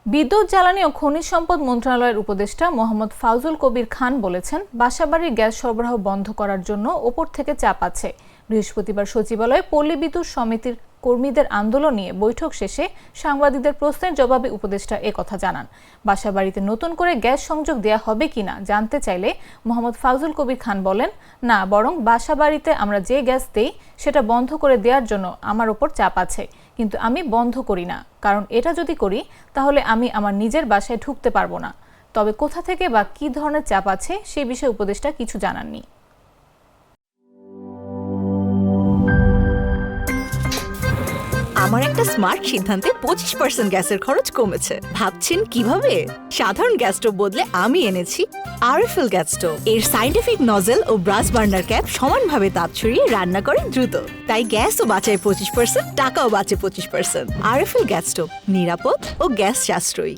বিদ্যুৎ, জ্বালানি ও খনিজ সম্পদ মন্ত্রণালয়ের উপদেষ্টা মোহাম্মদ ফাউজুল কবির খান বলেছেন, বাসাবাড়ির গ্যাস সরবরাহ বন্ধ করার জন্য ওপর থেকে চাপ আছে। বৃহস্পতিবার সচিবালয়ে পল্লী বিদ্যুৎ সমিতির কর্মীদের আন্দোলন নিয়ে বৈঠক শেষে সাংবাদিকদের প্রশ্নের জবাবে উপদেষ্টা একথা জানান। বাসাবাড়িতে নতুন করে গ্যাস সংযোগ দেয়া হবে কিনা জানতে চাইলে মোহাম্মদ ফাউজুল কবির খান বলেন, না, বরং বাসাবাড়িতে আমরা যে গ্যাস দেই সেটা বন্ধ করে দেওয়ার জন্য আমার ওপর চাপ আছে, কিন্তু আমি বন্ধ করি না, কারণ এটা যদি করি তাহলে আমি আমার নিজের বাসায় ঢুকতে পারবো না। তবে কোথা থেকে বা কী ধরনের চাপ আছে সে বিষয়ে উপদেষ্টা কিছু জানাননি। আমার একটা স্মার্ট সিদ্ধান্তে 25% গ্যাসের খরচ কমেছে। ভাবছেন কিভাবে? সাধারণ গ্যাস স্টোভ বদলে আমি এনেছি আরএফএল গ্যাস স্টোভ। এর সাইন্টিফিক নজল ও ব্রাস বার্নার ক্যাপ সমানভাবে তাপ ছড়িয়ে রান্না করে দ্রুত, তাই গ্যাসও বাঁচায় 25%, টাকাও বাঁচে 25%। আরএফএল গ্যাস স্টোভ নিরাপদ ও গ্যাস সাশ্রয়ী।